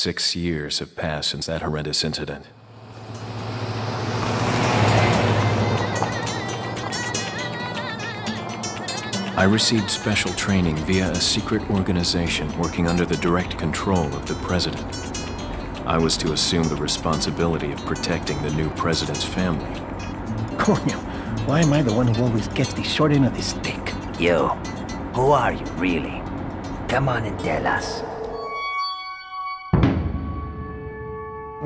6 years have passed since that horrendous incident. I received special training via a secret organization working under the direct control of the president. I was to assume the responsibility of protecting the new president's family. Coño, why am I the one who always gets the short end of the stick? You, who are you really? Come on and tell us.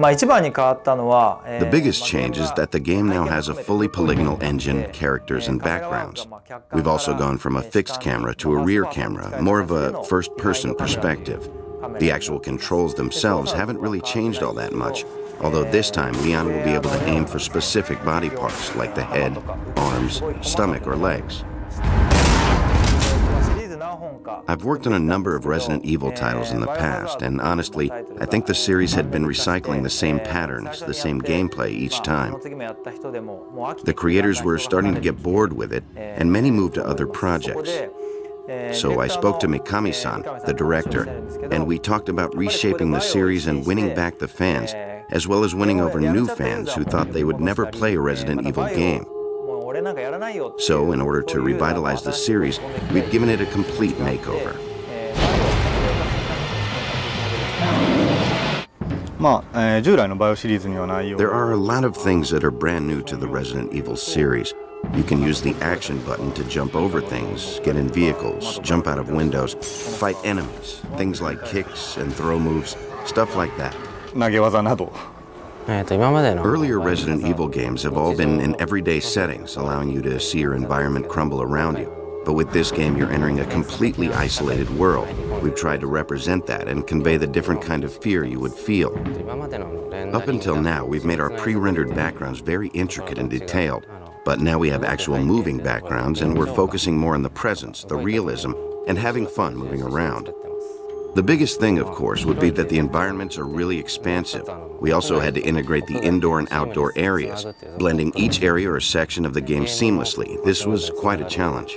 The biggest change is that the game now has a fully polygonal engine, characters, and backgrounds. We've also gone from a fixed camera to a rear camera, more of a first-person perspective. The actual controls themselves haven't really changed all that much, although this time Leon will be able to aim for specific body parts like the head, arms, stomach, or legs. I've worked on a number of Resident Evil titles in the past, and honestly, I think the series had been recycling the same patterns, the same gameplay each time. The creators were starting to get bored with it, and many moved to other projects. So I spoke to Mikami-san, the director, and we talked about reshaping the series and winning back the fans, as well as winning over new fans who thought they would never play a Resident Evil game. So, in order to revitalize the series, we've given it a complete makeover. There are a lot of things that are brand new to the Resident Evil series. You can use the action button to jump over things, get in vehicles, jump out of windows, fight enemies, things like kicks and throw moves, stuff like that. Earlier Resident Evil games have all been in everyday settings, allowing you to see your environment crumble around you. But with this game, you're entering a completely isolated world. We've tried to represent that and convey the different kind of fear you would feel. Up until now, we've made our pre-rendered backgrounds very intricate and detailed. But now we have actual moving backgrounds, and we're focusing more on the presence, the realism, and having fun moving around. The biggest thing, of course, would be that the environments are really expansive. We also had to integrate the indoor and outdoor areas, blending each area or section of the game seamlessly. This was quite a challenge.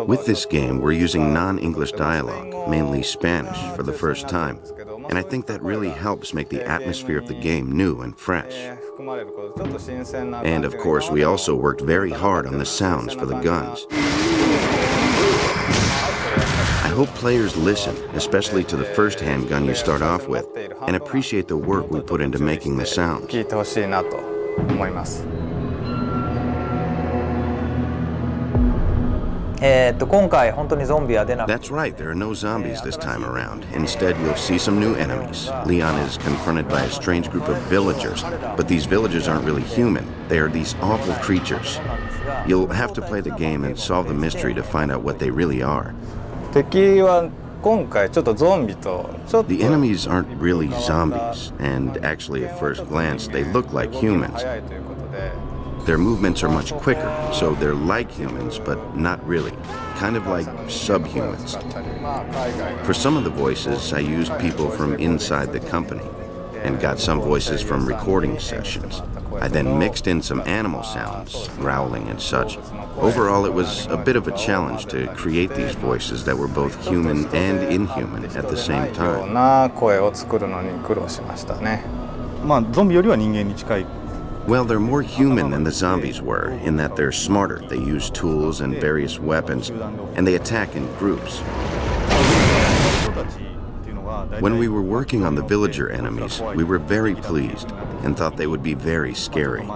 With this game, we're using non-English dialogue, mainly Spanish, for the first time. And I think that really helps make the atmosphere of the game new and fresh. And of course, we also worked very hard on the sounds for the guns. I hope players listen, especially to the first handgun you start off with, and appreciate the work we put into making the sounds. That's right, there are no zombies this time around. Instead, you'll see some new enemies. Leon is confronted by a strange group of villagers, but these villagers aren't really human. They are these awful creatures. You'll have to play the game and solve the mystery to find out what they really are. The enemies aren't really zombies, and actually at first glance, they look like humans. Their movements are much quicker, so they're like humans, but not really. Kind of like subhumans. For some of the voices, I used people from inside the company, and got some voices from recording sessions. I then mixed in some animal sounds, growling and such. Overall, it was a bit of a challenge to create these voices that were both human and inhuman at the same time. Well, they're more human than the zombies were, in that they're smarter. They use tools and various weapons, and they attack in groups. When we were working on the villager enemies, we were very pleased and thought they would be very scary.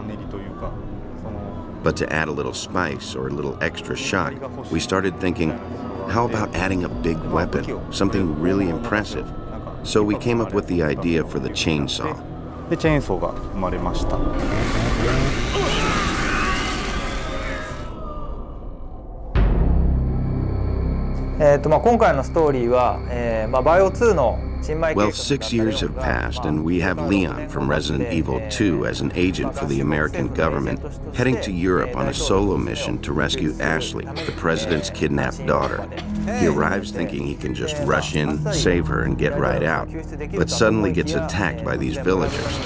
But to add a little spice or a little extra shock, we started thinking, how about adding a big weapon, something really impressive? So we came up with the idea for the chainsaw. でチェーンソーが生まれました。今回のストーリーは、バイオ2の Well, 6 years have passed, and we have Leon from Resident Evil 2 as an agent for the American government, heading to Europe on a solo mission to rescue Ashley, the president's kidnapped daughter. He arrives thinking he can just rush in, save her, and get right out, but suddenly gets attacked by these villagers.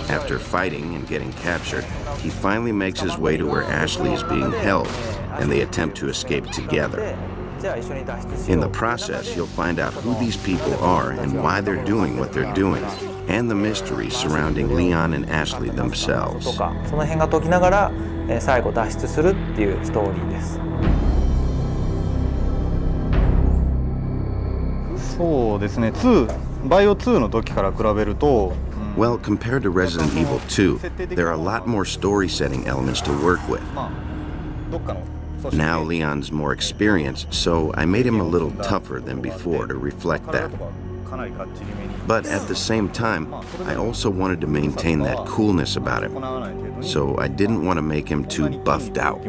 After fighting and getting captured, he finally makes his way to where Ashley is being held, and they attempt to escape together. In the process, you'll find out who these people are and why they're doing what they're doing, and the mystery surrounding Leon and Ashley themselves. その辺が解きながら最後脱出するっていうストーリーです。そうですね。バイオ2の時から比べると。Well, compared to Resident Evil 2, there are a lot more story-setting elements to work with. Now Leon's more experienced, so I made him a little tougher than before to reflect that. But at the same time, I also wanted to maintain that coolness about him, so I didn't want to make him too buffed out.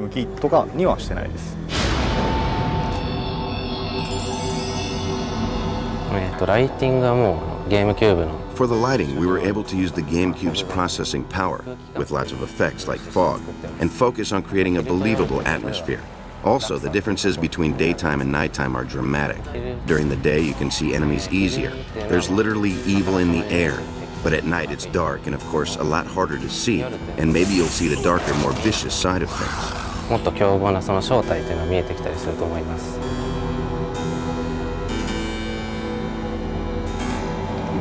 For the lighting, we were able to use the GameCube's processing power, with lots of effects like fog, and focus on creating a believable atmosphere. Also, the differences between daytime and nighttime are dramatic. During the day, you can see enemies easier. There's literally evil in the air. But at night, it's dark and, of course, a lot harder to see, and maybe you'll see the darker, more vicious side of things. もっと凶暴なその正体というのが見えてきたりすると思います。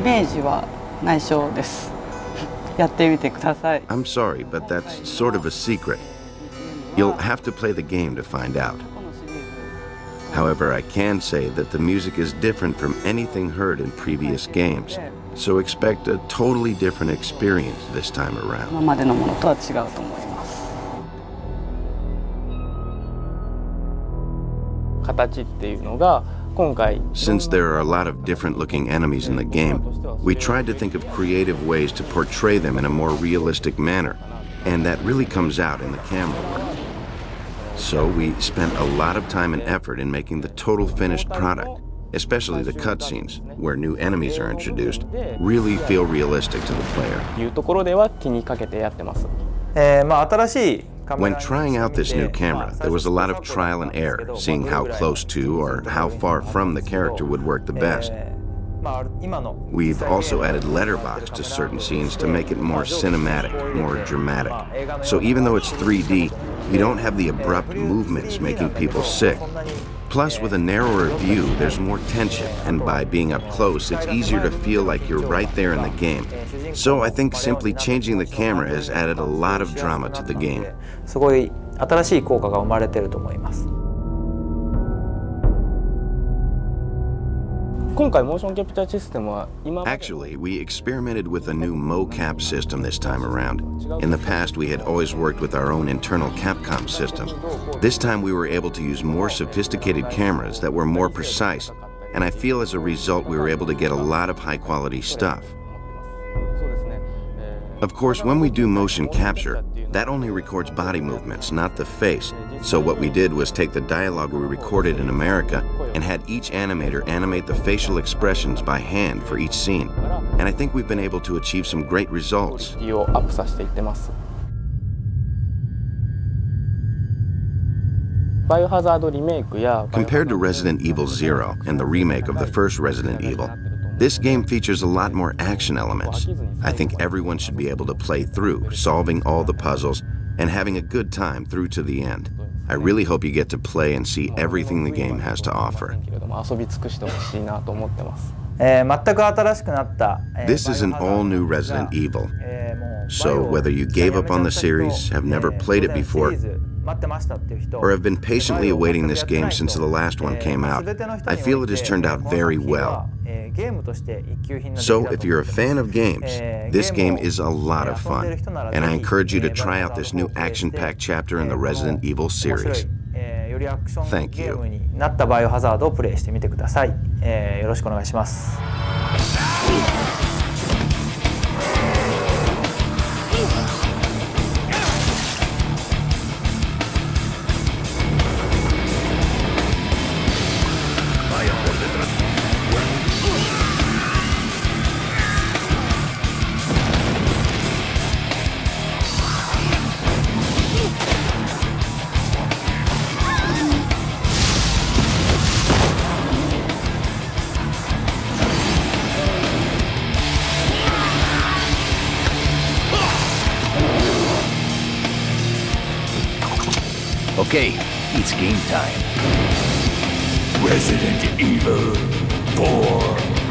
イメージは内緒です。やってみてください。I'm sorry, but that's sort of a secret. You'll have to play the game to find out. However, I can say that the music is different from anything heard in previous games, so expect a totally different experience this time around. 今までのものとは違うと思います。形っていうのが Since there are a lot of different-looking enemies in the game, we tried to think of creative ways to portray them in a more realistic manner, and that really comes out in the camera work. So we spent a lot of time and effort in making the total finished product, especially the cutscenes, where new enemies are introduced, really feel realistic to the player. When trying out this new camera, there was a lot of trial and error, seeing how close to or how far from the character would work the best. We've also added letterbox to certain scenes to make it more cinematic, more dramatic. So even though it's 3D, you don't have the abrupt movements making people sick. Plus, with a narrower view, there's more tension, and by being up close, it's easier to feel like you're right there in the game. So I think simply changing the camera has added a lot of drama to the game. すごい新しい効果が生まれていると思います。Actually, we experimented with a new mocap system this time around. In the past, we had always worked with our own internal Capcom system. This time, we were able to use more sophisticated cameras that were more precise, and I feel as a result, we were able to get a lot of high-quality stuff. Of course, when we do motion capture, that only records body movements, not the face. So what we did was take the dialogue we recorded in America and had each animator animate the facial expressions by hand for each scene. And I think we've been able to achieve some great results. Compared to Resident Evil 0 and the remake of the first Resident Evil, this game features a lot more action elements. I think everyone should be able to play through, solving all the puzzles, and having a good time through to the end. I really hope you get to play and see everything the game has to offer. This is an all-new Resident Evil. So whether you gave up on the series, have never played it before, or have been patiently awaiting this game since the last one came out, I feel it has turned out very well. So if you're a fan of games, this game is a lot of fun, and I encourage you to try out this new action-packed chapter in the Resident Evil series. Thank you. Okay, it's game time. Resident Evil 4.